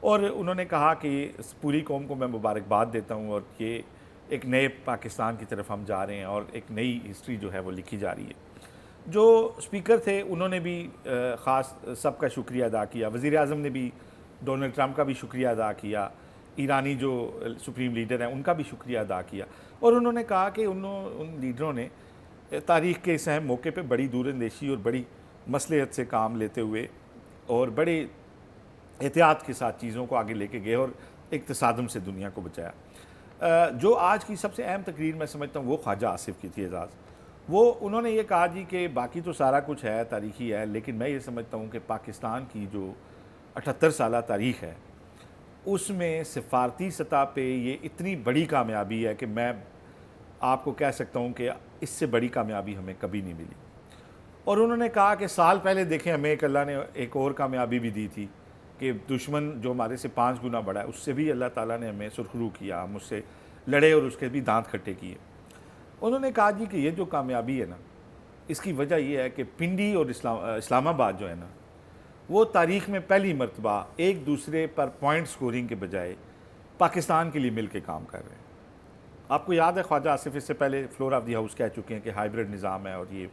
اور انہوں نے کہا کہ اس پوری قوم کو میں مبارکباد دیتا ہوں اور یہ ایک نئے پاکستان کی طرف ہم جا رہے ہیں اور ایک نئی ہسٹری جو ہے وہ لکھی جا رہی ہے۔ جو اسپیکر تھے انہوں نے بھی خاص سب کا شکریہ ادا کیا، وزیر اعظم نے بھی ڈونلڈ ٹرمپ کا بھی شکریہ ادا کیا، ایرانی جو سپریم لیڈر ہیں ان کا بھی شکریہ ادا کیا، اور انہوں نے کہا کہ ان لیڈروں نے تاریخ کے اس اہم موقع پہ بڑی دور اندیشی اور بڑی مصلحت سے کام لیتے ہوئے اور بڑے احتیاط کے ساتھ چیزوں کو آگے لے کے گئے اور ایک تصادم سے دنیا کو بچایا۔ جو آج کی سب سے اہم تقریر میں سمجھتا ہوں وہ خواجہ آصف کی تھی اعزاز، وہ انہوں نے یہ کہا جی کہ باقی تو سارا کچھ ہے، تاریخی ہے، لیکن میں یہ سمجھتا ہوں کہ پاکستان کی جو 78 سالہ تاریخ ہے اس میں سفارتی سطح پہ یہ اتنی بڑی کامیابی ہے کہ میں آپ کو کہہ سکتا ہوں کہ اس سے بڑی کامیابی ہمیں کبھی نہیں ملی۔ اور انہوں نے کہا کہ سال پہلے دیکھیں ہمیں ایک اللہ نے ایک اور کامیابی بھی دی تھی کہ دشمن جو ہمارے سے 5 گنا بڑا ہے اس سے بھی اللہ تعالیٰ نے ہمیں سرخرو کیا، ہم اس سے لڑے اور اس کے بھی دانت کھٹے کیے۔ انہوں نے کہا جی کہ یہ جو کامیابی ہے نا اس کی وجہ یہ ہے کہ پنڈی اور اسلام آباد جو ہے نا وہ تاریخ میں پہلی مرتبہ ایک دوسرے پر پوائنٹ سکورنگ کے بجائے پاکستان کے لیے مل کے کام کر رہے ہیں۔ آپ کو یاد ہے خواجہ آصف اس سے پہلے فلور آف دی ہاؤس کہہ چکے ہیں کہ ہائیبرڈ نظام ہے اور یہ،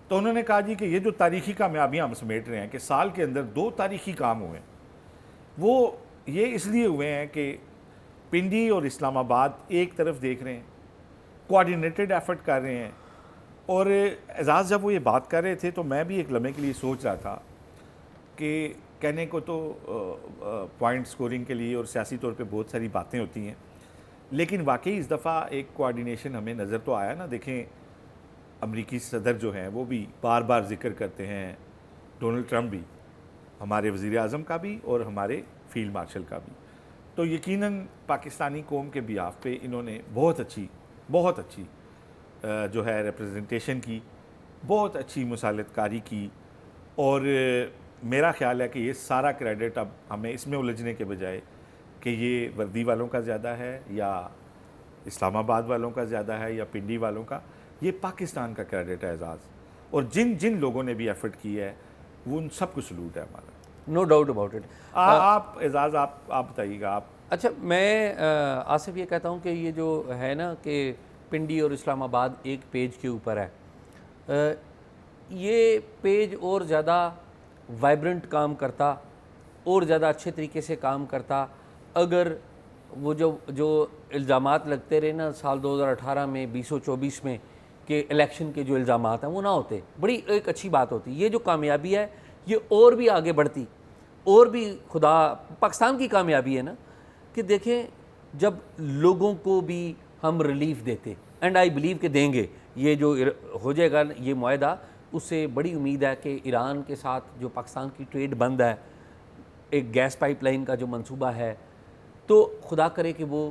تو انہوں نے کہا جی کہ یہ جو تاریخی کامیابیاں ہم سمیٹ رہے ہیں کہ سال کے اندر 2 تاریخی کام ہوئے ہیں، وہ یہ اس لیے ہوئے ہیں کہ پنڈی اور اسلام آباد ایک طرف دیکھ رہے ہیں، کوآرڈینیٹڈ ایفرٹ کر رہے ہیں۔ اور اعزاز جب وہ یہ بات کر رہے تھے تو میں بھی ایک لمحے کے لیے سوچ رہا تھا کہ کہنے کو تو پوائنٹ سکورنگ کے لیے اور سیاسی طور پہ بہت ساری باتیں ہوتی ہیں، لیکن واقعی اس دفعہ ایک کوآرڈینیشن ہمیں نظر تو آیا نا۔ دیکھیں امریکی صدر جو ہیں وہ بھی بار بار ذکر کرتے ہیں، ڈونلڈ ٹرمپ بھی، ہمارے وزیر اعظم کا بھی اور ہمارے فیلڈ مارشل کا بھی، تو یقیناً پاکستانی قوم کے بیاف پہ انہوں نے بہت اچھی جو ہے ریپرزنٹیشن کی، بہت اچھی مصالحت کاری کی، اور میرا خیال ہے کہ یہ سارا کریڈٹ اب ہمیں اس میں الجھنے کے بجائے کہ یہ وردی والوں کا زیادہ ہے یا اسلام آباد والوں کا زیادہ ہے یا پنڈی والوں کا، یہ پاکستان کا کریڈٹ ہے اعزاز، اور جن لوگوں نے بھی ایفرٹ کی ہے وہ ان سب کو سلوٹ ہے ہمارا۔ No doubt about it. آپ اعزاز آپ بتائیے گا۔ آپ اچھا، میں آصف یہ کہتا ہوں کہ یہ جو ہے نا کہ پنڈی اور اسلام آباد ایک پیج کے اوپر ہے، یہ پیج اور زیادہ وائبرنٹ کام کرتا اور زیادہ اچھے طریقے سے کام کرتا اگر وہ جو الزامات لگتے رہے نا سال 2018 میں 2024 میں کہ الیکشن کے جو الزامات ہیں وہ نہ ہوتے، بڑی ایک اچھی بات ہوتی۔ یہ جو کامیابی ہے یہ اور بھی آگے بڑھتی، اور بھی خدا پاکستان کی کامیابی ہے نا کہ دیکھیں جب لوگوں کو بھی ہم ریلیف دیتے، اینڈ آئی بلیو کہ دیں گے، یہ جو ہو جائے گا یہ معاہدہ، اس سے بڑی امید ہے کہ ایران کے ساتھ جو پاکستان کی ٹریڈ بند ہے، ایک گیس پائپ لائن کا جو منصوبہ ہے، تو خدا کرے کہ وہ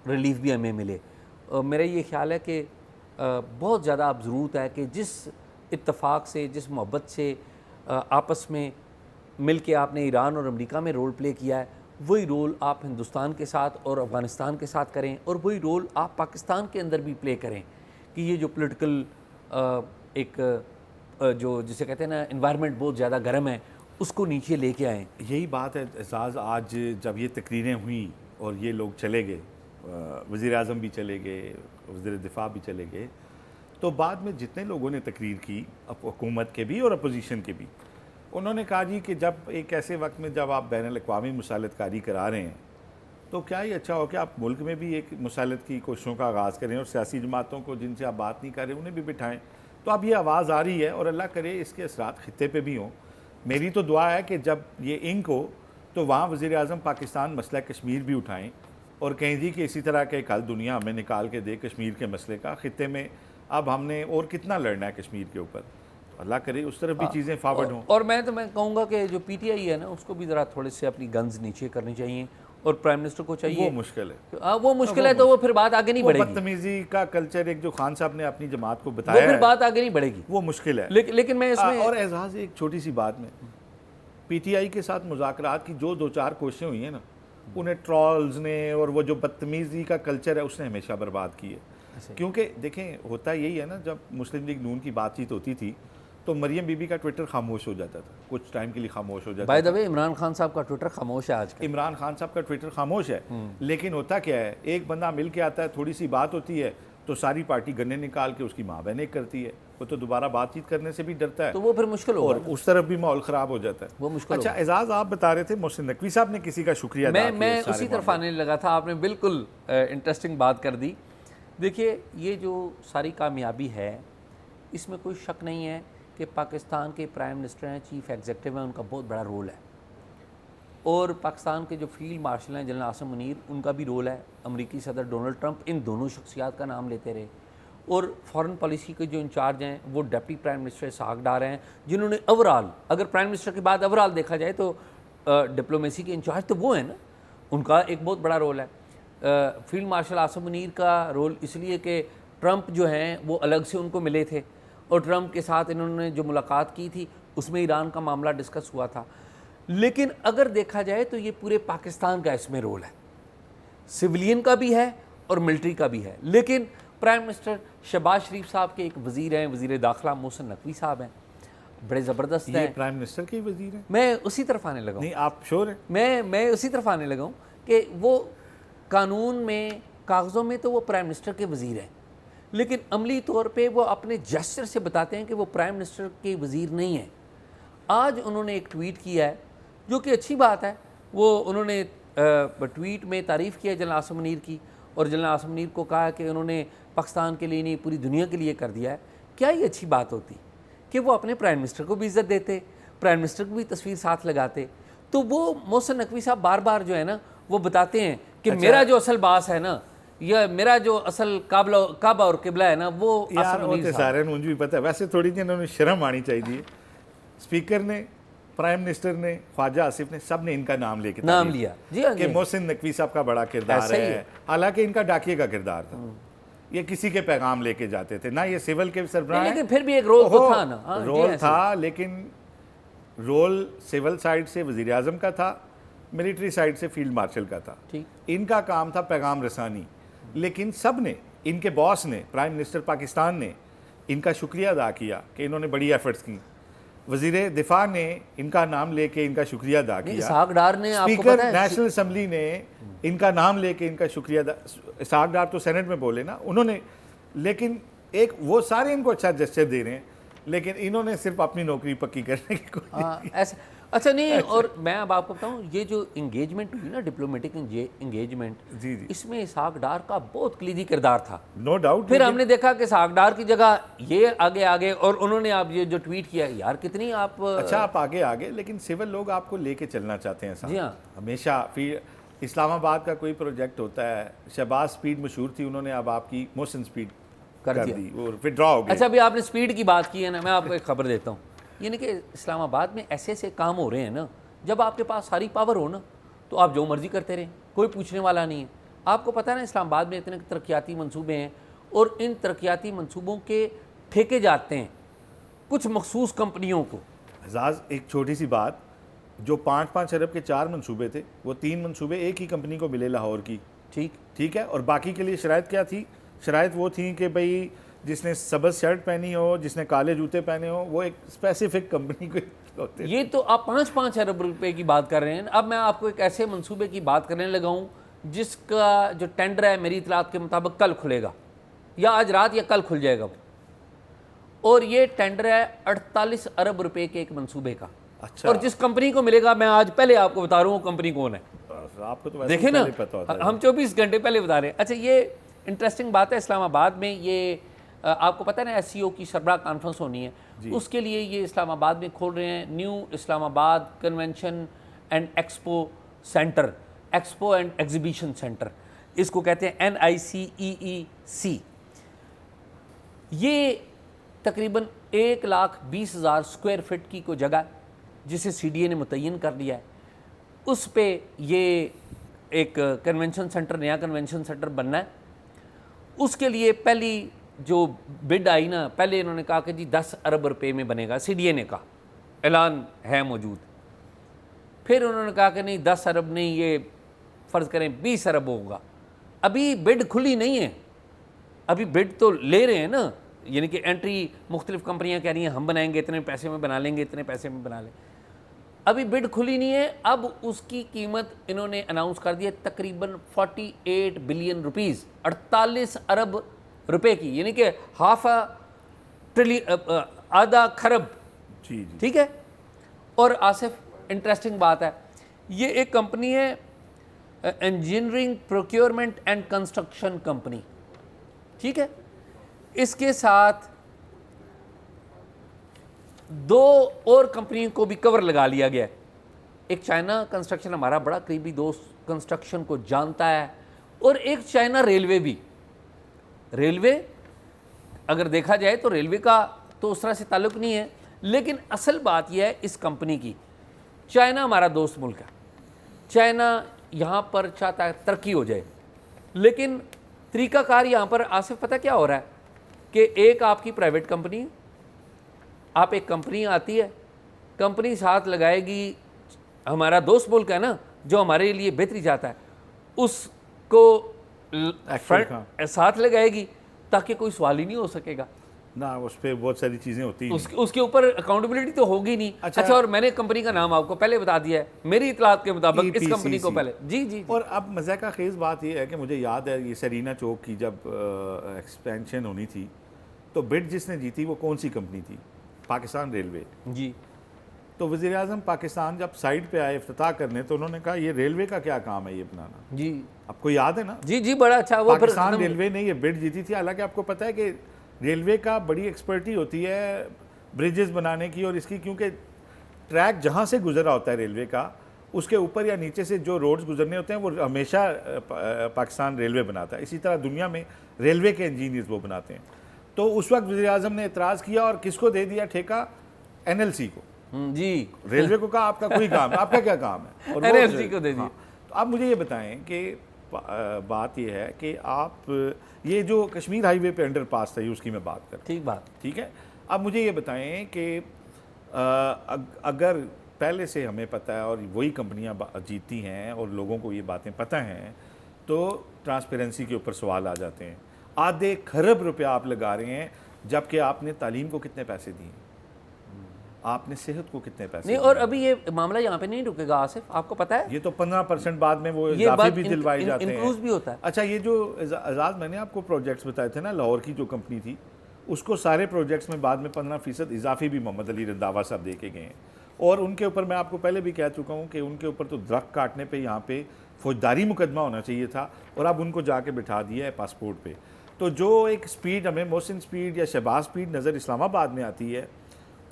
ریلیف بھی ہمیں ملے۔ میرا یہ خیال ہے کہ بہت زیادہ اب ضرورت ہے کہ جس اتفاق سے، جس محبت سے آپس میں مل کے آپ نے ایران اور امریکہ میں رول پلے کیا ہے، وہی رول آپ ہندوستان کے ساتھ اور افغانستان کے ساتھ کریں، اور وہی رول آپ پاکستان کے اندر بھی پلے کریں کہ یہ جو پولیٹیکل ایک جو جسے کہتے ہیں نا انوائرمنٹ بہت زیادہ گرم ہے اس کو نیچے لے کے آئیں۔ یہی بات ہے اعزاز، آج جب یہ تقریریں ہوئیں اور یہ لوگ چلے گئے، وزیر اعظم بھی چلے گئے، وزیر دفاع بھی چلے گئے، تو بعد میں جتنے لوگوں نے تقریر کی حکومت کے بھی اور اپوزیشن کے بھی، انہوں نے کہا جی کہ جب ایک ایسے وقت میں جب آپ بین الاقوامی مصالحت کاری کرا رہے ہیں تو کیا ہی اچھا ہو کہ آپ ملک میں بھی ایک مصالحت کی کوششوں کا آغاز کریں اور سیاسی جماعتوں کو جن سے آپ بات نہیں کر رہے انہیں بھی بٹھائیں۔ تو اب یہ آواز آ رہی ہے اور اللہ کرے اس کے اثرات خطے پہ بھی ہوں۔ میری تو دعا ہے کہ جب یہ انک ہو تو وہاں وزیر اعظم پاکستان مسئلہ کشمیر بھی اٹھائیں اور کہیں جی کہ اسی طرح کے کل دنیا ہمیں نکال کے دے کشمیر کے مسئلے کا، خطے میں اب ہم نے اور کتنا لڑنا ہے کشمیر کے اوپر، تو اللہ کرے اس طرف بھی چیزیں فارورڈ ہوں۔ اور میں کہوں گا کہ جو پی ٹی آئی ہے نا اس کو بھی ذرا تھوڑے سے اپنی گنز نیچے کرنی چاہیے، اور پرائم منسٹر کو چاہیے، وہ مشکل ہے، وہ مشکل ہے تو وہ پھر بات آگے نہیں بڑھے گی، بدتمیزی کا کلچر ایک جو خان صاحب نے اپنی جماعت کو وہ بتایا پھر ہے بات آگے نہیں بڑھے گی، وہ مشکل ہے۔ لیکن میں اس میں اور اعزاز ایک چھوٹی سی بات میں پی ٹی آئی کے ساتھ مذاکرات کی جو 2-4 کوششیں ہوئی ہیں نا، انہیں ٹرالز نے اور وہ جو بدتمیزی کا کلچر ہے اس نے ہمیشہ برباد کی ہے۔ کیونکہ دیکھیں ہوتا یہی ہے نا، جب مسلم لیگ نون کی بات چیت ہوتی تھی تو مریم بی بی کا ٹویٹر خاموش ہو جاتا تھا، کچھ ٹائم کے لیے خاموش ہو جاتا بائی دا وے عمران خان صاحب کا ٹویٹر خاموش ہے آج کل. عمران خان صاحب کا ٹویٹر خاموش ہے، لیکن ہوتا کیا ہے، ایک بندہ مل کے آتا ہے، تھوڑی سی بات ہوتی ہے تو ساری پارٹی گنے نکال کے اس کی ماں بہنیں کرتی ہے، وہ تو دوبارہ بات چیت کرنے سے بھی ڈرتا ہے، تو وہ پھر مشکل ہوگا، اور اس طرف بھی ماحول خراب ہو جاتا ہے. وہ مشکل اچھا اعزاز، آپ بتا رہے تھے محسن نقوی صاحب نے کسی کا شکریہ ادا کیا. میں اسی طرف آنے لگا تھا، آپ نے بالکل انٹرسٹنگ بات کر دی. دیکھیے یہ جو ساری کامیابی ہے اس میں کوئی شک نہیں ہے کہ پاکستان کے پرائم منسٹر ہیں، چیف ایگزیکٹو ہیں، ان کا بہت بڑا رول ہے، اور پاکستان کے جو فیلڈ مارشل ہیں جنرل عاصم منیر، ان کا بھی رول ہے. امریکی صدر ڈونلڈ ٹرمپ ان دونوں شخصیات کا نام لیتے رہے، اور فارن پالیسی کے جو انچارج ہیں وہ deputy prime minister Ishaq Dar ہیں، جنہوں نے اوورال، اگر پرائم منسٹر کے بعد اوورال دیکھا جائے تو ڈپلومیسی کے انچارج تو وہ ہیں نا، ان کا ایک بہت بڑا رول ہے. فیلڈ مارشل عاصم منیر کا رول اس لیے کہ ٹرمپ جو ہیں وہ الگ سے ان کو ملے تھے، اور ٹرمپ کے ساتھ انہوں نے جو ملاقات کی تھی اس میں ایران کا معاملہ ڈسکس ہوا تھا. لیکن اگر دیکھا جائے تو یہ پورے پاکستان کا اس میں رول ہے، سویلین کا بھی ہے اور ملٹری کا بھی ہے. لیکن پرائم منسٹر شہباز شریف صاحب کے ایک وزیر ہیں، وزیر داخلہ محسن نقوی صاحب ہیں، بڑے زبردست ہیں. یہ پرائم منسٹر کے وزیر ہیں؟ میں اسی طرف آنے لگا ہوں. نہیں، آپ شور ہیں؟ میں اسی طرف آنے لگا ہوں کہ وہ قانون میں، کاغذوں میں تو وہ پرائم منسٹر کے وزیر ہیں، لیکن عملی طور پہ وہ اپنے جسچر سے بتاتے ہیں کہ وہ پرائم منسٹر کے وزیر نہیں ہیں. آج انہوں نے ایک ٹویٹ کیا ہے جو کہ اچھی بات ہے، وہ انہوں نے ٹویٹ میں تعریف کیا جنرل عاصم منیر کی، اور جنرل عاصم منیر کو کہا کہ انہوں نے پاکستان کے لیے نہیں پوری دنیا کے لیے کر دیا ہے. کیا یہ اچھی بات ہوتی کہ وہ اپنے پرائم منسٹر کو بھی عزت دیتے، پرائم منسٹر کو بھی تصویر ساتھ لگاتے؟ تو وہ محسن نقوی صاحب بار بار جو ہے نا وہ بتاتے ہیں کہ میرا جو اصل باس ہے نا، یا میرا جو اصل کعبہ اور قبلہ ہے نا، وہ عاصم منیر صاحب. سارے مجھے بھی پتہ ہے، ویسے تھوڑی سی انہوں نے شرم آنی چاہیے. اسپیکر نے، پرائم منسٹر نے، خواجہ آصف نے، سب نے ان کا نام لے کے نام لیا جی ہاں کہ محسن نقوی صاحب کا بڑا کردار ہے. حالانکہ ان کا ڈاکیے کا کردار تھا، یہ کسی کے پیغام لے کے جاتے تھے، نہ یہ سول کے سربراہ ہیں، لیکن پھر بھی ایک رول تو تھا نا. رول تھا، لیکن رول سول سائڈ سے وزیر اعظم کا تھا، ملٹری سائڈ سے فیلڈ مارشل کا تھا. ان کا کام تھا پیغام رسانی. لیکن سب نے، ان کے باس نے، پرائم منسٹر پاکستان نے ان کا شکریہ ادا کیا کہ انہوں نے بڑی ایفرٹس کی. وزیر دفاع نے ان کا نام لے کے ان کا شکریہ ادا کیا. اسحاق ڈار نے، آپ کو اسپیکر پتہ ہے، نیشنل اسمبلی نے ان کا نام لے کے ان کا شکریہ ادا. اسحاق ڈار تو سینٹ میں بولے نا انہوں نے، لیکن ایک وہ سارے ان کو اچھا جسچر دے رہے ہیں، لیکن انہوں نے صرف اپنی نوکری پکی کرنے کی کوشش. ایسا اچھا نہیں. اور میں اب آپ کو بتاؤں، یہ جو انگیجمنٹ ہوئی نا، ڈپلومیٹک انگیجمنٹ، جی اس میں اسحاق ڈار کا بہت کلیدی کردار تھا. No doubt. پھر ہم نے دیکھا کہ اسحاق ڈار کی جگہ یہ آگے، اور انہوں نے آپ یہ جو ٹویٹ کیا، یار کتنی آپ اچھا آپ آگے، لیکن سول لوگ آپ کو لے کے چلنا چاہتے ہیں. جی ہاں، ہمیشہ. پھر اسلام آباد کا کوئی پروجیکٹ ہوتا ہے، شہباز سپیڈ مشہور تھی، انہوں نے اب آپ کی محسن سپیڈ کر دی اور پھر ڈرا ہو گیا. اچھا ابھی آپ نے سپیڈ کی بات کی ہے نا، میں آپ کو ایک خبر دیتا ہوں. یعنی کہ اسلام آباد میں ایسے کام ہو رہے ہیں نا، جب آپ کے پاس ساری پاور ہو نا تو آپ جو مرضی کرتے رہیں، کوئی پوچھنے والا نہیں ہے. آپ کو پتہ ہے نا اسلام آباد میں اتنے ترقیاتی منصوبے ہیں، اور ان ترقیاتی منصوبوں کے ٹھیکے جاتے ہیں کچھ مخصوص کمپنیوں کو. اعزاز ایک چھوٹی سی بات، جو 5 ارب کے 4 منصوبے تھے، وہ 3 منصوبے ایک ہی کمپنی کو ملے لاہور کی. ٹھیک ہے. اور باقی کے لیے شرائط کیا تھی؟ شرائط وہ تھیں کہ بھئی جس نے سبز شرٹ پہنی ہو، جس نے کالے جوتے پہنے ہو، وہ ایک اسپیسیفک کمپنی کو ہوتے. یہ تو آپ 5 ارب روپے کی بات کر رہے ہیں. اب میں آپ کو ایک ایسے منصوبے کی بات کرنے لگا ہوں جس کا جو ٹینڈر ہے میری اطلاعات کے مطابق کل کھلے گا، یا آج رات یا کل کھل جائے گا. اور یہ ٹینڈر ہے 48 ارب روپے کے ایک منصوبے کا. اچھا. اور جس کمپنی کو ملے گا، میں آج پہلے آپ کو بتا رہا ہوں وہ کمپنی کون ہے. آپ کو تو دیکھیں نا، پتہ ہوتا ہے. ہم 24 گھنٹے پہلے بتا رہے ہیں. اچھا یہ انٹرسٹنگ بات ہے. اسلام آباد میں یہ آپ کو پتہ ہے نا ایس سی او کی سربراہ کانفرنس ہونی ہے، اس کے لیے یہ اسلام آباد میں کھول رہے ہیں new Islamabad convention and expo centre, expo and exhibition centre, اس کو کہتے ہیں NICEEC. یہ تقریباً 1,20,000 اسکوائر فٹ کی کوئی جگہ جسے CDA نے متعین کر لیا ہے. اس پہ یہ ایک کنونشن سینٹر، نیا کنونشن سینٹر بننا ہے. اس کے لیے پہلی جو بڈ آئی نا، پہلے انہوں نے کہا کہ جی 10 ارب روپے میں بنے گا. CDA نے کہا، اعلان ہے موجود. پھر انہوں نے کہا کہ نہیں 10 ارب نہیں، یہ فرض کریں 20 ارب ہوگا. ابھی بڈ کھلی نہیں ہے، ابھی بڈ تو لے رہے ہیں نا. یعنی کہ انٹری مختلف کمپنیاں کہہ رہی ہیں ہم بنائیں گے اتنے پیسے میں بنا لیں گے, اتنے پیسے میں بنا لیں. ابھی بڈ کھلی نہیں ہے, اب اس کی قیمت انہوں نے اناؤنس کر دی ہے تقریباً 48 بلین روپیز, 48 ارب روپے کی, یعنی کہ آدھا کھرب. جی جی ٹھیک ہے. اور آصف انٹرسٹنگ بات ہے, یہ ایک کمپنی ہے engineering procurement and construction company. ٹھیک ہے. اس کے ساتھ 2 اور کمپنیوں کو بھی کور لگا لیا گیا ہے. ایک چائنا کنسٹرکشن, ہمارا بڑا قریبی دوست کنسٹرکشن کو جانتا ہے, اور ایک چائنا ریلوے بھی. ریلوے اگر دیکھا جائے تو ریلوے کا تو اس طرح سے تعلق نہیں ہے, لیکن اصل بات یہ ہے اس کمپنی کی, چائنا ہمارا دوست ملک ہے, چائنا یہاں پر چاہتا ہے ترقی ہو جائے, لیکن طریقہ کار یہاں پر آصف پتہ کیا ہو رہا ہے کہ ایک آپ کی پرائیویٹ کمپنی, آپ ایک کمپنی آتی ہے, کمپنی ساتھ لگائے گی, ہمارا دوست ملک ہے نا جو ہمارے لیے بہتری چاہتا ہے, اس کو ساتھ لگائے گی تاکہ کوئی سوال ہی نہیں ہو سکے گا نا, اس پہ بہت ساری چیزیں ہوتی ہیں, اس کے اوپر اکاؤنٹیبلٹی تو ہوگی نہیں. اچھا, اور میں نے کمپنی کا نام آپ کو پہلے بتا دیا ہے میری اطلاعات کے مطابق, اس کمپنی کو پہلے. جی جی. اور اب مزہ کا خیز بات یہ ہے کہ مجھے یاد ہے یہ سرینا چوک کی جب ایکسپینشن ہونی تھی تو بڈ جس نے جیتی وہ کون سی کمپنی تھی؟ پاکستان ریلوے. جی. تو وزیر اعظم پاکستان جب سائٹ پہ آئے افتتاح کرنے تو انہوں نے کہا یہ ریلوے کا کیا کام ہے یہ بنانا. جی آپ کو یاد ہے نا؟ جی جی, بڑا اچھا. وہ پاکستان ریلوے نے یہ بڈ جیتی تھی. حالانکہ آپ کو پتہ ہے کہ ریلوے کا بڑی ایکسپرٹی ہوتی ہے بریجز بنانے کی اور اس کی, کیونکہ ٹریک جہاں سے گزرا ہوتا ہے ریلوے کا اس کے اوپر یا نیچے سے جو روڈز گزرنے ہوتے ہیں وہ ہمیشہ پاکستان ریلوے بناتا ہے. اسی طرح دنیا میں ریلوے کے انجینئرز وہ بناتے ہیں. تو اس وقت وزیر اعظم نے اعتراض کیا اور کس کو دے دیا ٹھیکہ؟ NLC کو. جی. ریلوے کو کہا آپ کا کوئی کام ہے, آپ کا کیا کام ہے؟ اور NLC کو دے دیا. تو آپ مجھے یہ بتائیں کہ بات یہ ہے کہ آپ یہ جو کشمیر ہائی وے پہ انڈر پاس تھا اس کی میں بات کرتا ہوں. ٹھیک بات. ٹھیک ہے. اب مجھے یہ بتائیں کہ اگر پہلے سے ہمیں پتہ ہے اور وہی کمپنیاں جیتی ہیں اور لوگوں کو یہ باتیں پتہ ہیں تو ٹرانسپیرنسی کے اوپر سوال آ جاتے ہیں. آدھے کھرب روپے آپ لگا رہے ہیں جبکہ آپ نے تعلیم کو کتنے پیسے دیے, آپ نے صحت کو کتنے پیسے نہیں. اور ابھی یہ معاملہ یہاں پہ نہیں رکے گا آصف, آپ کو پتہ ہے یہ تو 15% بعد میں وہ اضافے بھی دلوائے جاتے ہیں, انکلوز بھی ہوتا ہے. اچھا, یہ جو اعزاز میں نے آپ کو پروجیکٹس بتائے تھے نا, لاہور کی جو کمپنی تھی اس کو سارے پروجیکٹس میں بعد میں 15% اضافی بھی محمد علی رنداوا صاحب دے کے گئے ہیں. اور ان کے اوپر میں آپ کو پہلے بھی کہہ چکا ہوں کہ ان کے اوپر تو درخت کاٹنے پہ یہاں پہ فوجداری مقدمہ ہونا چاہیے تھا اور اب ان کو جا کے بٹھا دیا ہے پاسپورٹ پہ. تو جو ایک سپیڈ ہمیں محسن سپیڈ یا شہباز سپیڈ نظر اسلام آباد میں آتی ہے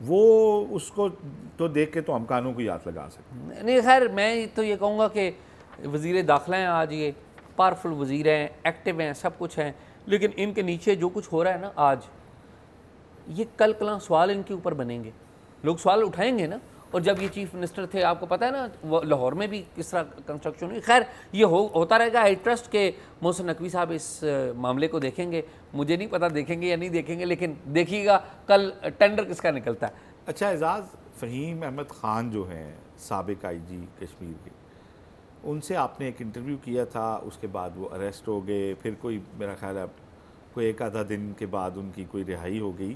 وہ اس کو تو دیکھ کے تو ہم کانوں کو یاد لگا سکتے ہیں. نہیں خیر, میں تو یہ کہوں گا کہ وزیر داخلہ ہیں آج, یہ پاورفل وزیر ہیں, ایکٹیو ہیں, سب کچھ ہیں, لیکن ان کے نیچے جو کچھ ہو رہا ہے نا آج, یہ کل کلاں سوال ان کے اوپر بنیں گے, لوگ سوال اٹھائیں گے نا. اور جب یہ چیف منسٹر تھے آپ کو پتہ ہے نا وہ لاہور میں بھی کس طرح کنسٹرکشن ہوئی. خیر یہ ہوتا رہے گا. آئی ٹرسٹ کہ محسن نقوی صاحب اس معاملے کو دیکھیں گے, مجھے نہیں پتہ دیکھیں گے یا نہیں دیکھیں گے, لیکن دیکھیے گا کل ٹینڈر کس کا نکلتا ہے. اچھا اعزاز, فہیم احمد خان جو ہیں سابق IG کشمیر کے, ان سے آپ نے ایک انٹرویو کیا تھا, اس کے بعد وہ اریسٹ ہو گئے, پھر کوئی میرا خیال ہے کوئی ایک آدھا دن کے بعد ان کی کوئی رہائی ہو گئی.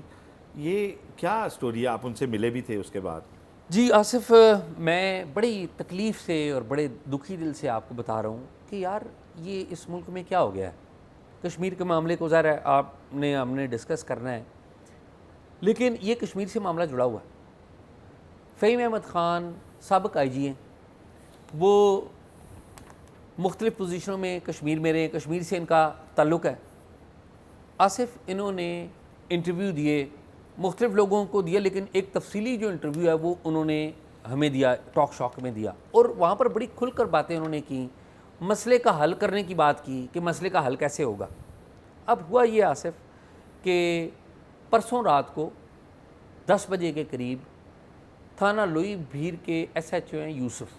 یہ کیا سٹوری ہے؟ آپ ان سے ملے بھی تھے اس کے بعد؟ جی آصف, میں بڑی تکلیف سے اور بڑے دکھی دل سے آپ کو بتا رہا ہوں کہ یار یہ اس ملک میں کیا ہو گیا ہے. کشمیر کے معاملے کو ظاہر ہے ہم نے ڈسکس کرنا ہے, لیکن یہ کشمیر سے معاملہ جڑا ہوا ہے. فہیم احمد خان سابق IG ہیں, وہ مختلف پوزیشنوں میں کشمیر میں رہے, کشمیر سے ان کا تعلق ہے. آصف انہوں نے انٹرویو دیے, مختلف لوگوں کو دیا, لیکن ایک تفصیلی جو انٹرویو ہے وہ انہوں نے ہمیں دیا, ٹاک شاک میں دیا, اور وہاں پر بڑی کھل کر باتیں انہوں نے کی, مسئلے کا حل کرنے کی بات کی کہ مسئلے کا حل کیسے ہوگا. اب ہوا یہ آصف کہ پرسوں رات کو 10 بجے کے قریب تھانہ لوئی بھیر کے SHO ہیں یوسف,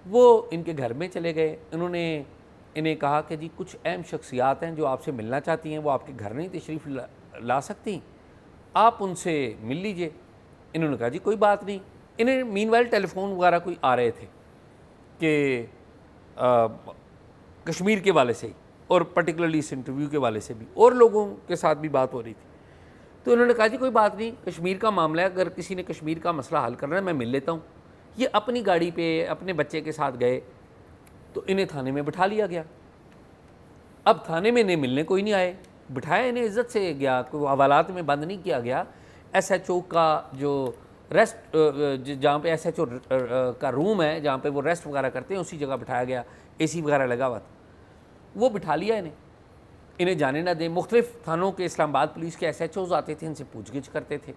وہ ان کے گھر میں چلے گئے. انہوں نے انہیں کہا کہ جی کچھ اہم شخصیات ہیں جو آپ سے ملنا چاہتی ہیں, وہ آپ کے گھر نہیں تشریف لا سکتی, آپ ان سے مل لیجئے. انہوں نے کہا جی کوئی بات نہیں. انہیں مین وائل ٹیلی فون وغیرہ کوئی آ رہے تھے کہ کشمیر کے والے سے ہی, اور پرٹیکولرلی اس انٹرویو کے والے سے بھی, اور لوگوں کے ساتھ بھی بات ہو رہی تھی. تو انہوں نے کہا جی کوئی بات نہیں، کشمیر کا معاملہ ہے، اگر کسی نے کشمیر کا مسئلہ حل کرنا ہے میں مل لیتا ہوں۔ یہ اپنی گاڑی پہ اپنے بچے کے ساتھ گئے تو انہیں تھانے میں بٹھا لیا گیا۔ اب تھانے میں انہیں ملنے کوئی نہیں آئے، بٹھایا انہیں عزت سے گیا، کوئی حوالات میں بند نہیں کیا گیا۔ ایس ایچ او کا جو ریسٹ جہاں پہ ایس ایچ او کا روم ہے جہاں پہ وہ ریسٹ وغیرہ کرتے ہیں اسی جگہ بٹھایا گیا، اے سی وغیرہ لگا ہوا تھا، وہ بٹھا لیا انہیں جانے نہ دیں۔ مختلف تھانوں کے اسلام آباد پولیس کے ایس ایچ اوز آتے تھے، ان سے پوچھ گچھ کرتے تھے۔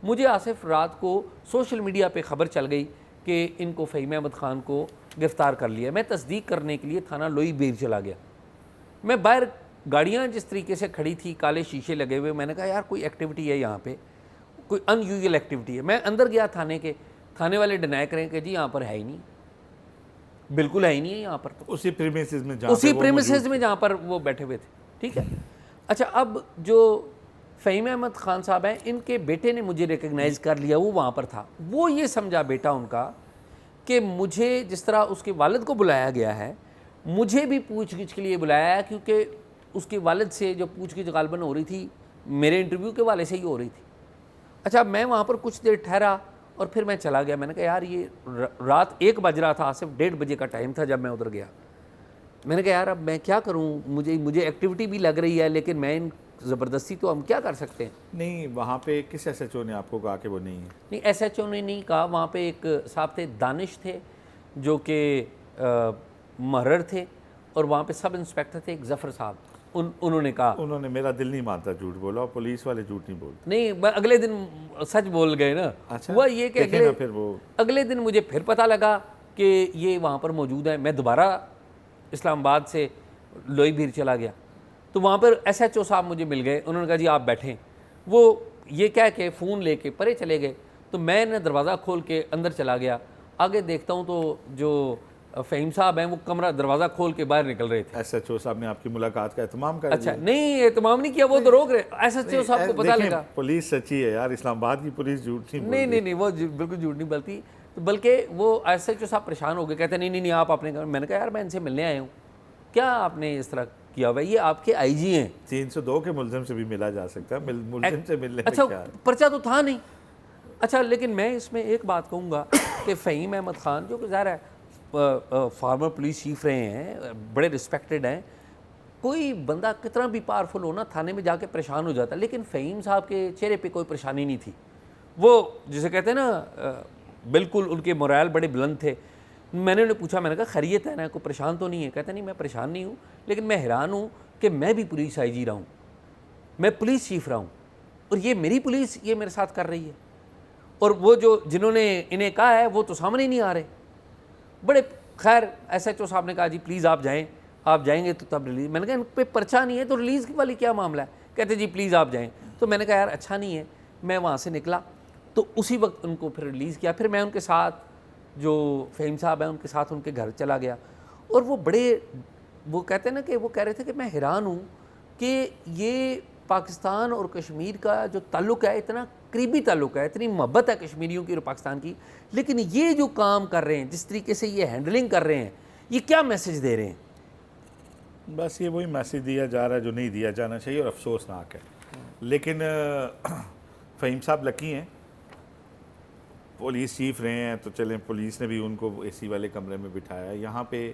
مجھے آصف رات کو سوشل میڈیا پہ خبر چل گئی کہ ان کو فہیم احمد خان کو گرفتار کر لیا۔ میں تصدیق کرنے کے لیے تھانہ لوئی بیر چلا گیا۔ میں باہر گاڑیاں جس طریقے سے کھڑی تھی، کالے شیشے لگے ہوئے، میں نے کہا یار کوئی ایکٹیویٹی ہے یہاں پہ، کوئی ان یوزول ایکٹیویٹی ہے۔ میں اندر گیا تھانے کے، تھانے والے ڈینائی کریں کہ جی یہاں پر ہے ہی نہیں، بالکل ہے ہی نہیں ہے یہاں پر، تو اسی پریمیسز میں جہاں پر وہ بیٹھے ہوئے تھے، ٹھیک ہے۔ اچھا اب جو فہیم احمد خان صاحب ہیں، ان کے بیٹے نے مجھے ریکگنائز کر لیا، وہ وہاں پر تھا۔ وہ یہ سمجھا بیٹا ان کا کہ مجھے جس طرح اس کے والد کو بلایا گیا ہے مجھے بھی پوچھ گچھ کے لیے بلایا ہے، کیونکہ اس کے والد سے جو پوچھ گچھ غالباً ہو رہی تھی میرے انٹرویو کے والے سے ہی ہو رہی تھی۔ اچھا میں وہاں پر کچھ دیر ٹھہرا اور پھر میں چلا گیا۔ میں نے کہا یار یہ رات 1 بج رہا تھا، صرف 1:30 بجے کا ٹائم تھا جب میں ادھر گیا۔ میں نے کہا یار اب میں کیا کروں، مجھے ایکٹیویٹی بھی لگ رہی ہے لیکن میں زبردستی تو ہم کیا کر سکتے ہیں۔ نہیں، وہاں پہ کس ایس ایچ او نے آپ کو کہا کہ وہ نہیں ہے؟ نہیں ایس ایچ او نے نہیں کہا، وہاں پہ ایک صاحب تھے دانش تھے جو کہ محرر تھے، اور وہاں پہ سب انسپیکٹر تھے ایک ظفر صاحب، انہوں نے کہا، انہوں نے میرا دل نہیں مانتا جھوٹ بولا، اور پولیس والے جھوٹ نہیں بولتے۔ نہیں اگلے دن سچ بول گئے نا۔ اچھا، ہوا یہ کہ دیکھیں نا پھر وہ اگلے دن مجھے پھر پتہ لگا کہ یہ وہاں پر موجود ہیں۔ میں دوبارہ اسلام آباد سے لوئی بیر چلا گیا تو وہاں پر ایس ایچ او صاحب مجھے مل گئے، انہوں نے کہا جی آپ بیٹھیں۔ وہ یہ کہہ کے فون لے کے پرے چلے گئے، تو میں نے دروازہ کھول کے اندر چلا گیا۔ آگے دیکھتا ہوں تو جو فہیم صاحب ہیں وہ کمرہ دروازہ کھول کے باہر نکل رہے تھے۔ ایس ایچ او صاحب نے آپ کی ملاقات کا اہتمام کر اچھا نہیں اہتمام نہیں کیا، وہ تو روک رہے، ایس ایچ او صاحب کو پتہ لگا۔ پولیس سچی ہے یار، اسلام آباد کی پولیس جھوٹ نہیں بولتی۔ نہیں وہ بالکل جھوٹ نہیں بولتی، بلکہ وہ ایس ایچ او صاحب پریشان ہو گئے، کہتے ہیں نہیں آپ اپنے، میں نے کہا یار میں ان سے ملنے آیا ہوں، کیا آپ نے اس طرح کیا ہوا ہے، یہ آپ کے آئی جی ہیں۔ 302 کے ملزم سے بھی ملا جا سکتا ہے، ملزم سے ملنے میں اچھا کیا ہے؟ پرچہ تو تھا نہیں۔ اچھا لیکن میں اس میں ایک بات کہوں گا کہ فہیم احمد خان جو کہ ظاہر ہے فارمر پولیس چیف رہے ہیں، بڑے رسپیکٹڈ ہیں، کوئی بندہ کتنا بھی پاورفل ہو نا تھانے میں جا کے پریشان ہو جاتا ہے، لیکن فہیم صاحب کے چہرے پہ کوئی پریشانی نہیں تھی۔ وہ جسے کہتے ہیں نا بالکل ان کے مورائل بڑے بلند تھے۔ میں نے انہیں پوچھا، میں نے کہا خیریت ہے نا، کوئی پریشان تو نہیں ہے؟ کہتے نہیں میں پریشان نہیں ہوں، لیکن میں حیران ہوں کہ میں بھی پولیس آئی جی رہا ہوں، میں پولیس چیف رہا ہوں، اور یہ میری پولیس یہ میرے ساتھ کر رہی ہے، اور وہ جو جنہوں نے انہیں کہا ہے وہ تو سامنے ہی نہیں آ رہے۔ بڑے خیر ایس ایچ او صاحب نے کہا جی پلیز آپ جائیں، آپ جائیں گے تو تب ریلیز۔ میں نے کہا ان پہ پرچہ نہیں ہے تو ریلیز کی والی کیا معاملہ ہے؟ کہتے جی پلیز آپ جائیں۔ تو میں نے کہا یار اچھا نہیں ہے، میں وہاں سے نکلا تو اسی وقت ان کو پھر ریلیز کیا۔ پھر میں ان کے ساتھ جو فہیم صاحب ہیں ان کے ساتھ ان کے گھر چلا گیا، اور وہ بڑے وہ کہتے ہیں نا کہ وہ کہہ رہے تھے کہ میں حیران ہوں کہ یہ پاکستان اور کشمیر کا جو تعلق ہے اتنا قریبی تعلق ہے، اتنی محبت ہے کشمیریوں کی اور پاکستان کی، لیکن یہ جو کام کر رہے ہیں، جس طریقے سے یہ ہینڈلنگ کر رہے ہیں، یہ کیا میسج دے رہے ہیں؟ بس یہ وہی میسج دیا جا رہا ہے جو نہیں دیا جانا چاہیے، اور افسوسناک ہے۔ لیکن فہیم صاحب لکی ہیں، پولیس چیف رہے ہیں، تو چلیں پولیس نے بھی ان کو اے سی والے کمرے میں بٹھایا۔ یہاں پہ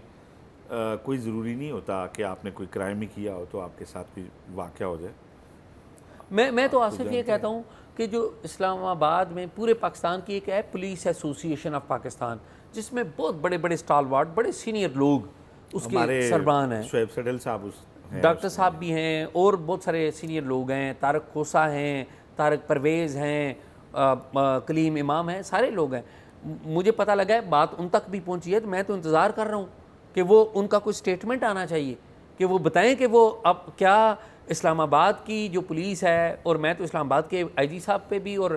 کوئی ضروری نہیں ہوتا کہ آپ نے کوئی کرائم ہی کیا ہو تو آپ کے ساتھ کوئی واقعہ ہو جائے۔ میں تو آصف یہ کہتا ہوں کہ جو اسلام آباد میں پورے پاکستان کی ایک ہے پولیس ایسوسی ایشن آف پاکستان، جس میں بہت بڑے بڑے اسٹالوارٹ بڑے سینئر لوگ اس کے سربراہ ہیں، شعیب سڈل صاحب ڈاکٹر صاحب بھی ہیں، اور بہت سارے سینئر لوگ ہیں، طارق کھوسا ہیں، طارق پرویز ہیں، کلیم امام ہیں، سارے لوگ ہیں۔ مجھے پتہ لگا ہے بات ان تک بھی پہنچی ہے، تو میں تو انتظار کر رہا ہوں کہ وہ ان کا کوئی سٹیٹمنٹ آنا چاہیے کہ وہ بتائیں کہ وہ اب کیا اسلام آباد کی جو پولیس ہے، اور میں تو اسلام آباد کے آئی جی صاحب پہ بھی اور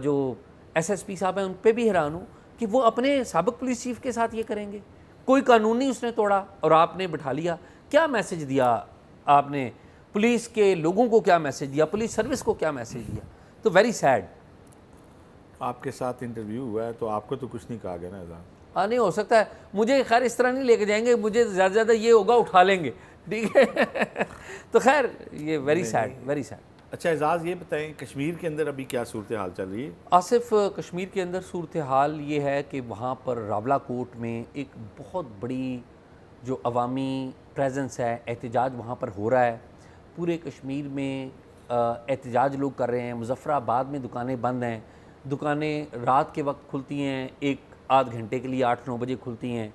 جو ایس ایس پی صاحب ہیں ان پہ بھی حیران ہوں کہ وہ اپنے سابق پولیس چیف کے ساتھ یہ کریں گے۔ کوئی قانون نہیں اس نے توڑا اور آپ نے بٹھا لیا۔ کیا میسج دیا آپ نے پولیس کے لوگوں کو، کیا میسج دیا پولیس سروس کو، کیا میسج دیا؟ تو ویری سیڈ۔ آپ کے ساتھ انٹرویو ہوا ہے تو آپ کو تو کچھ نہیں کہا گیا نا اذان؟ ہاں نہیں ہو سکتا ہے، مجھے خیر اس طرح نہیں لے کے جائیں گے، مجھے زیادہ زیادہ یہ ہوگا اٹھا لیں گے، ٹھیک ہے؟ تو خیر یہ ویری سیڈ، ویری سیڈ۔ اچھا اعزاز یہ بتائیں کشمیر کے اندر ابھی کیا صورتحال چل رہی ہے؟ آصف، کشمیر کے اندر صورتحال یہ ہے کہ وہاں پر راولا کوٹ میں ایک بہت بڑی جو عوامی پریزنس ہے، احتجاج وہاں پر ہو رہا ہے. پورے کشمیر میں احتجاج لوگ کر رہے ہیں. مظفر آباد میں دکانیں بند ہیں، دکانیں رات کے وقت کھلتی ہیں، 1-8 گھنٹے کے لیے 8-9 بجے کھلتی ہیں.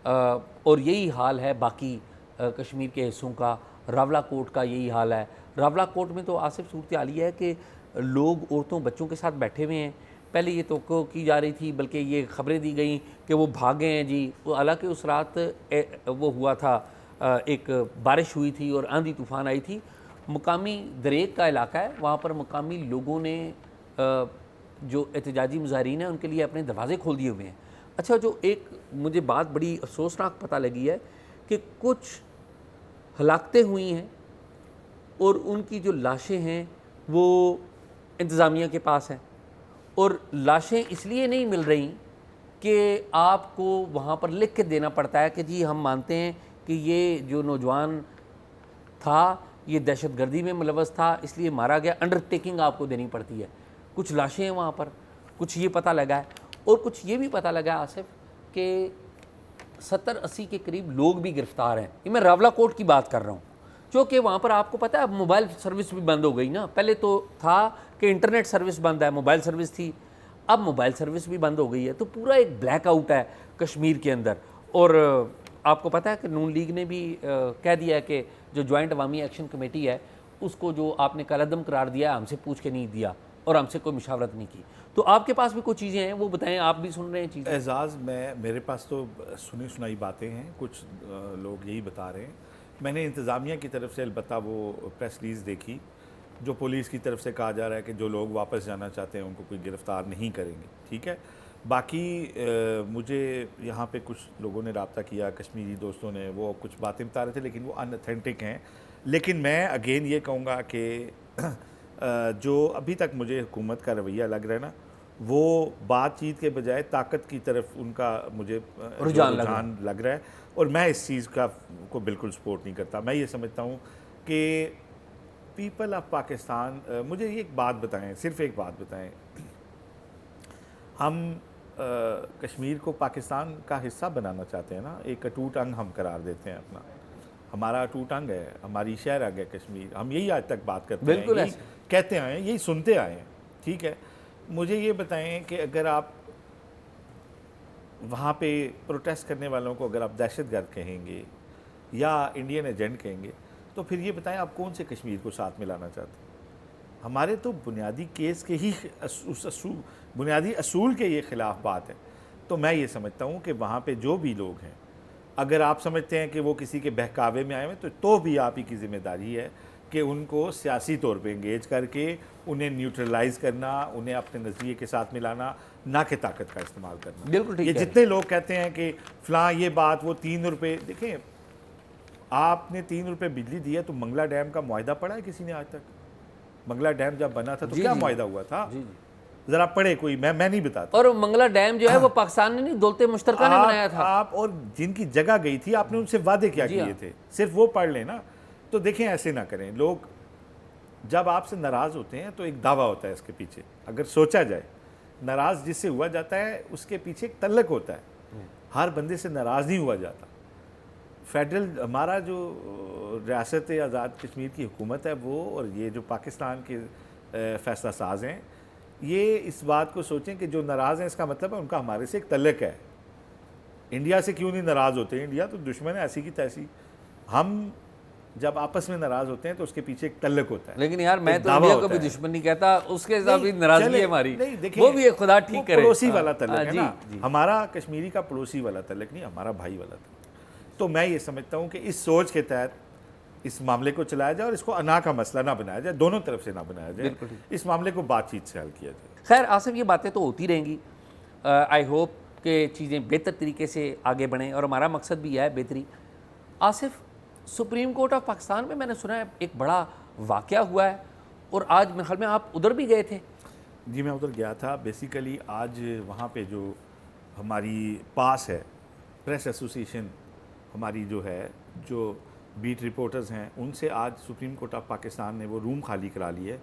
اور یہی حال ہے باقی کشمیر کے حصوں کا. راولا کوٹ کا یہی حال ہے. راولا کوٹ میں تو آصف صورتحال یہ ہے کہ لوگ عورتوں بچوں کے ساتھ بیٹھے ہوئے ہیں. پہلے یہ توقع کی جا رہی تھی، بلکہ یہ خبریں دی گئیں کہ وہ بھاگے ہیں جی. حالانکہ اس رات وہ ہوا تھا، ایک بارش ہوئی تھی اور آندھی طوفان آئی تھی. مقامی دریک کا علاقہ ہے، وہاں پر مقامی لوگوں نے جو احتجاجی مظاہرین ہیں ان کے لیے اپنے دروازے کھول دیے ہوئے ہیں. اچھا، جو ایک مجھے بات بڑی افسوسناک پتہ لگی ہے کہ کچھ ہلاکتیں ہوئی ہیں اور ان کی جو لاشیں ہیں وہ انتظامیہ کے پاس ہیں. اور لاشیں اس لیے نہیں مل رہی کہ آپ کو وہاں پر لکھ کے دینا پڑتا ہے کہ جی ہم مانتے ہیں کہ یہ جو نوجوان تھا یہ دہشت گردی میں ملوث تھا اس لیے مارا گیا. انڈر ٹیکنگ آپ کو دینی پڑتی ہے. کچھ لاشیں ہیں وہاں پر، کچھ یہ پتہ لگا ہے. اور کچھ یہ بھی پتہ لگا ہے آصف کہ 70-80 کے قریب لوگ بھی گرفتار ہیں. یہ میں راولا کوٹ کی بات کر رہا ہوں، چونکہ وہاں پر آپ کو پتہ ہے اب موبائل سروس بھی بند ہو گئی نا. پہلے تو تھا کہ انٹرنیٹ سروس بند ہے، موبائل سروس تھی، اب موبائل سروس بھی بند ہو گئی ہے. تو پورا ایک بلیک آؤٹ ہے کشمیر کے اندر. اور آپ کو پتہ ہے کہ نون لیگ نے بھی کہہ دیا ہے کہ جو جوائنٹ عوامی ایکشن کمیٹی ہے اس کو جو آپ نے کالعدم قرار دیا ہے ہم سے پوچھ کے نہیں دیا اور ہم سے کوئی مشاورت نہیں کی. تو آپ کے پاس بھی کچھ چیزیں ہیں، وہ بتائیں. آپ بھی سن رہے ہیں چیزیں؟ اعزاز میرے پاس تو سنی سنائی باتیں ہیں، کچھ لوگ یہی بتا رہے ہیں. میں نے انتظامیہ کی طرف سے البتہ وہ پریس ریلیز دیکھی جو پولیس کی طرف سے کہا جا رہا ہے کہ جو لوگ واپس جانا چاہتے ہیں ان کو کوئی گرفتار نہیں کریں گے. ٹھیک ہے. باقی مجھے یہاں پہ کچھ لوگوں نے رابطہ کیا، کشمیری دوستوں نے، وہ کچھ باتیں بتا رہے تھے لیکن وہ ان اتھینٹک ہیں. لیکن میں اگین یہ کہوں گا کہ جو ابھی تک مجھے حکومت کا رویہ لگ رہا ہے نا، وہ بات چیت کے بجائے طاقت کی طرف ان کا مجھے رجحان لگ رہا ہے. اور میں اس چیز کو بالکل سپورٹ نہیں کرتا. میں یہ سمجھتا ہوں کہ پیپل آف پاکستان، مجھے یہ ایک بات بتائیں، صرف ایک بات بتائیں، ہم کشمیر کو پاکستان کا حصہ بنانا چاہتے ہیں نا، ایک اٹوٹ انگ ہم قرار دیتے ہیں اپنا. ہمارا اٹوٹ انگ ہے، ہماری شہر انگ ہے کشمیر. ہم یہی آج تک بات کرتے ہیں، یہی کہتے آئے ہیں، یہی سنتے آئے ہیں. ٹھیک ہے. مجھے یہ بتائیں کہ اگر آپ وہاں پہ پروٹیسٹ کرنے والوں کو اگر آپ دہشت گرد کہیں گے یا انڈین ایجنٹ کہیں گے تو پھر یہ بتائیں آپ کون سے کشمیر کو ساتھ ملانا چاہتے ہیں؟ ہمارے تو بنیادی کیس کے ہی بنیادی اصول کے یہ خلاف بات ہے. تو میں یہ سمجھتا ہوں کہ وہاں پہ جو بھی لوگ ہیں، اگر آپ سمجھتے ہیں کہ وہ کسی کے بہکاوے میں آئے ہوئے تو بھی آپ ہی کی ذمہ داری ہے کہ ان کو سیاسی طور پہ انگیج کر کے انہیں نیوٹرلائز کرنا، انہیں اپنے نظریے کے ساتھ ملانا، نہ کہ طاقت کا استعمال کرنا. بالکل یہ جتنے لوگ کہتے ہیں کہ فلاں یہ بات، وہ 3 روپے، دیکھیں آپ نے 3 روپے بجلی دی ہے تو منگلا ڈیم کا معاہدہ پڑھا ہے کسی نے آج تک؟ منگلا ڈیم جب بنا تھا تو کیا معاہدہ ہوا تھا؟ ذرا پڑھے کوئی، میں نہیں بتاتا. اور منگلا ڈیم جو ہے وہ پاکستان نے نہیں، دولت مشترکہ نے بنایا تھا. آپ اور جن کی جگہ گئی تھی آپ نے ان سے وعدے کیا کیے تھے، صرف وہ پڑھ لیں نا. تو دیکھیں ایسے نہ کریں. لوگ جب آپ سے ناراض ہوتے ہیں تو ایک دعویٰ ہوتا ہے اس کے پیچھے. اگر سوچا جائے ناراض جس سے ہوا جاتا ہے اس کے پیچھے ایک تعلق ہوتا ہے. ہر بندے سے ناراض نہیں ہوا جاتا. فیڈرل ہمارا جو ریاست آزاد کشمیر کی حکومت ہے وہ، اور یہ جو پاکستان کے فیصلہ ساز ہیں، یہ اس بات کو سوچیں کہ جو ناراض ہیں اس کا مطلب ہے ان کا ہمارے سے ایک تعلق ہے. انڈیا سے کیوں نہیں ناراض ہوتے؟ انڈیا تو دشمن ہے ایسی کی تیسی. ہم جب آپس میں ناراض ہوتے ہیں تو اس کے پیچھے ایک تعلق ہوتا ہے. لیکن یار میں تو انڈیا کو بھی دشمن نہیں کہتا، اس کے ساتھ بھی ناراضگی ہے ہماری، وہ بھی ایک خدا ٹھیک کرے. پڑوسی والا تعلق ہے نا. ہمارا کشمیری کا پڑوسی والا تعلق نہیں، ہمارا بھائی والا تعلق. تو میں یہ سمجھتا ہوں کہ اس سوچ کے تحت اس معاملے کو چلایا جائے اور اس کو انا کا مسئلہ نہ بنایا جائے، دونوں طرف سے نہ بنایا جائے. اس معاملے کو بات چیت سے حل کیا جائے. خیر آصف، یہ باتیں تو ہوتی رہیں گی. آئی ہوپ کہ چیزیں بہتر طریقے سے آگے بڑھیں اور ہمارا مقصد بھی ہے بہتری. Asif, supreme court of Pakistan میں نے سنا ہے ایک بڑا واقعہ ہوا ہے اور آج میرے خیال میں آپ ادھر بھی گئے تھے. جی میں ادھر گیا تھا. بیسیکلی آج وہاں پہ جو ہماری پاس ہے پریس ایسوسی ایشن ہماری جو ہے، جو بیٹ رپورٹرز ہیں ان سے آج سپریم کورٹ آف پاکستان نے وہ روم خالی کرا لی ہے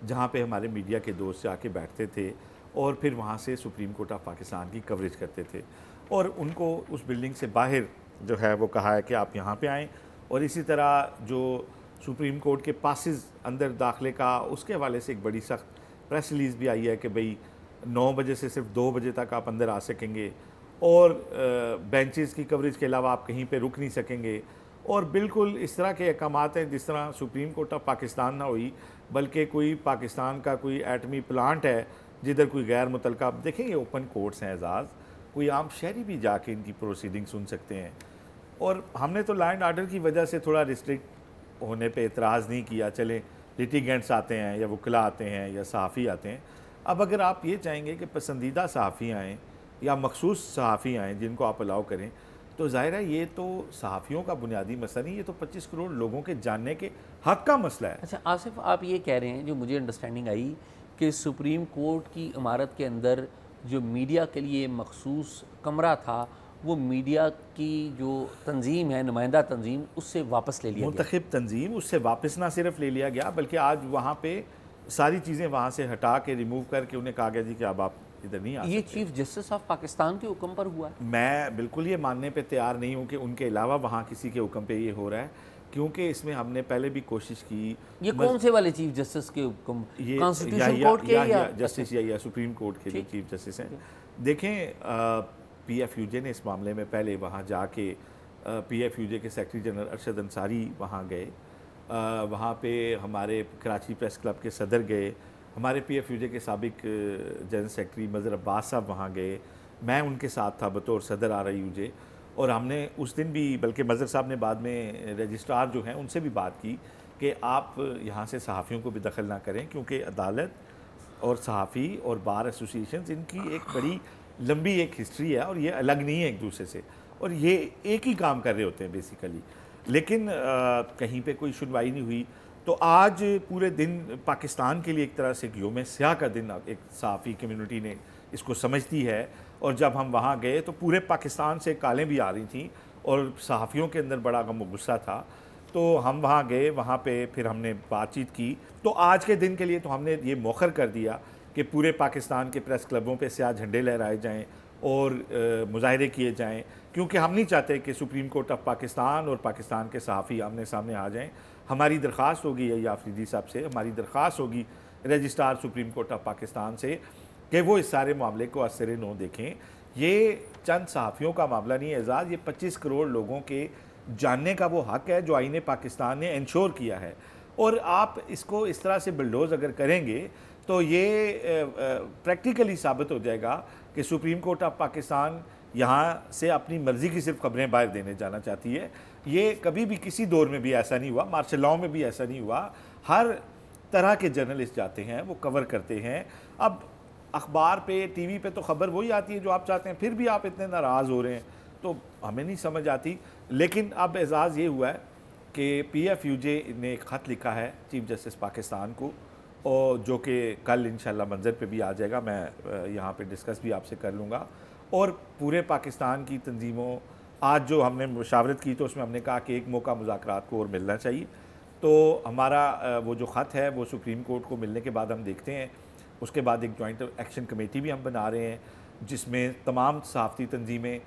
جہاں پہ ہمارے میڈیا کے دوست جا کے بیٹھتے تھے اور پھر وہاں سے سپریم کورٹ آف پاکستان کی کوریج کرتے تھے، اور ان کو اس بلڈنگ سے باہر جو ہے وہ کہا ہے کہ آپ یہاں پہ آئیں، اور اسی طرح جو سپریم کورٹ کے پاسز اندر داخلے کا اس کے حوالے سے ایک بڑی سخت پریس ریلیز بھی آئی ہے کہ بھئی 9 بجے سے صرف 2 بجے تک آپ اندر آ سکیں گے، اور بینچز کی کوریج کے علاوہ آپ کہیں پہ رک نہیں سکیں گے، اور بالکل اس طرح کے احکامات ہیں جس طرح سپریم کورٹ آف پاکستان نہ ہوئی بلکہ کوئی پاکستان کا کوئی ایٹمی پلانٹ ہے جدھر کوئی غیر متعلقہ. دیکھیں یہ اوپن کورٹس ہیں اعزاز، کوئی عام شہری بھی جا کے ان کی پروسیڈنگ سن سکتے ہیں، اور ہم نے تو لا اینڈ آرڈر کی وجہ سے تھوڑا ریسٹرکٹ ہونے پہ اعتراض نہیں کیا، چلیں لیٹیگنٹس آتے ہیں یا وکلا آتے ہیں یا صحافی آتے ہیں. اب اگر آپ یہ چاہیں گے کہ پسندیدہ صحافی آئیں یا مخصوص صحافی آئیں جن کو آپ الاؤ کریں، تو ظاہر ہے یہ تو صحافیوں کا بنیادی مسئلہ نہیں، یہ تو 25 کروڑ لوگوں کے جاننے کے حق کا مسئلہ ہے. اچھا آصف، آپ یہ کہہ رہے ہیں، جو مجھے انڈرسٹینڈنگ آئی کہ سپریم کورٹ کی عمارت کے اندر جو میڈیا کے لیے مخصوص کمرہ تھا وہ میڈیا کی جو تنظیم ہے، نمائندہ تنظیم، اس سے واپس لے لیا گیا. منتخب تنظیم اس سے واپس نہ صرف لے لیا گیا بلکہ آج وہاں پہ ساری چیزیں وہاں سے ہٹا کے ریموو کر کے انہیں کہا گیا جی کہ اب آپ ادھر نہیں آ سکتے. یہ چیف جسٹس آف پاکستان کے حکم پر ہوا ہے؟ میں بالکل یہ ماننے پہ تیار نہیں ہوں کہ ان کے علاوہ وہاں کسی کے حکم پہ یہ ہو رہا ہے، کیونکہ اس میں ہم نے پہلے بھی کوشش کی. یہ کون سے والے چیف جسٹس کے حکم؟ یہ کانسٹیٹیوشن کورٹ کے یا جسٹس یا سپریم کورٹ کے جو چیف جسٹس ہیں. دیکھیں پی ایف یو جے نے اس معاملے میں پہلے وہاں جا کے پی ایف یو جے کے سیکرٹری جنرل ارشد انصاری وہاں گئے، وہاں پہ ہمارے کراچی پریس کلب کے صدر گئے، ہمارے پی ایف یو جے کے سابق جنرل سیکرٹری مظہر عباس صاحب وہاں گئے، میں ان کے ساتھ تھا بطور صدر آر آئی یو جے، اور ہم نے اس دن بھی، بلکہ مظہر صاحب نے بعد میں رجسٹرار جو ہیں ان سے بھی بات کی کہ آپ یہاں سے صحافیوں کو بھی دخل نہ کریں، کیونکہ عدالت اور صحافی اور بار ایسوسیشنز ان کی ایک بڑی لمبی ایک ہسٹری ہے اور یہ الگ نہیں ہے ایک دوسرے سے، اور یہ ایک ہی کام کر رہے ہوتے ہیں بیسیکلی. لیکن کہیں پہ کوئی سنوائی نہیں ہوئی. تو آج پورے دن پاکستان کے لیے ایک طرح سے یوم سیاہ کا دن ایک صحافی کمیونٹی نے اس کو سمجھتی ہے، اور جب ہم وہاں گئے تو پورے پاکستان سے کالیں بھی آ رہی تھیں اور صحافیوں کے اندر بڑا غم و غصہ تھا. تو ہم وہاں گئے، وہاں پہ پھر ہم نے بات چیت کی. تو آج کے دن کے لیے تو ہم نے یہ مؤخر کر دیا کہ پورے پاکستان کے پریس کلبوں پہ سیاہ جھنڈے لہرائے جائیں اور مظاہرے کیے جائیں، کیونکہ ہم نہیں چاہتے کہ سپریم کورٹ آف پاکستان اور پاکستان کے صحافی آمنے سامنے آ جائیں. ہماری درخواست ہوگی یا آفریدی صاحب سے، ہماری درخواست ہوگی registrar supreme court of Pakistan سے کہ وہ اس سارے معاملے کو از سرِ نو دیکھیں. یہ چند صحافیوں کا معاملہ نہیں ہے اعزاز، یہ 25 کروڑ لوگوں کے جاننے کا وہ حق ہے جو آئین پاکستان نے انشور کیا ہے. اور آپ اس کو اس طرح سے بلڈوز اگر کریں گے تو یہ پریکٹیکلی ثابت ہو جائے گا کہ سپریم کورٹ آف پاکستان یہاں سے اپنی مرضی کی صرف خبریں باہر دینے جانا چاہتی ہے. یہ کبھی بھی کسی دور میں بھی ایسا نہیں ہوا، مارشل لاء میں بھی ایسا نہیں ہوا. ہر طرح کے جرنلسٹ جاتے ہیں، وہ کور کرتے ہیں. اب اخبار پہ ٹی وی پہ تو خبر وہی آتی ہے جو آپ چاہتے ہیں، پھر بھی آپ اتنے ناراض ہو رہے ہیں تو ہمیں نہیں سمجھ آتی. لیکن اب اعزاز یہ ہوا ہے کہ پی ایف یو جے نے ایک خط لکھا ہے چیف جسٹس پاکستان کو، اور جو کہ کل انشاءاللہ منظر پہ بھی آ جائے گا، میں یہاں پہ ڈسکس بھی آپ سے کر لوں گا. اور پورے پاکستان کی تنظیموں، آج جو ہم نے مشاورت کی تو اس میں ہم نے کہا کہ ایک موقع مذاکرات کو اور ملنا چاہیے. تو ہمارا وہ جو خط ہے وہ سپریم کورٹ کو ملنے کے بعد ہم دیکھتے ہیں. اس کے بعد ایک جوائنٹ ایکشن کمیٹی بھی ہم بنا رہے ہیں جس میں تمام صحافتی تنظیمیں،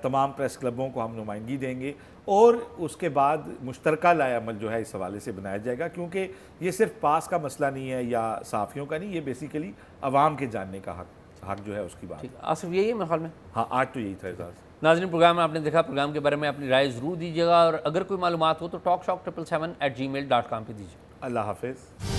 تمام پریس کلبوں کو ہم نمائندگی دیں گے، اور اس کے بعد مشترکہ لائحہ عمل جو ہے اس حوالے سے بنایا جائے گا، کیونکہ یہ صرف پاس کا مسئلہ نہیں ہے یا صحافیوں کا نہیں، یہ بیسیکلی عوام کے جاننے کا حق جو ہے اس کی بات. آصف یہی ہے میرے خیال میں. ہاں آج تو یہی تھا اعزاز. ناظرین پروگرام میں آپ نے دیکھا، پروگرام کے بارے میں اپنی رائے ضرور دیجیے گا، اور اگر کوئی معلومات ہو تو talkshock777@gmail.com پہ دیجیے. اللہ حافظ.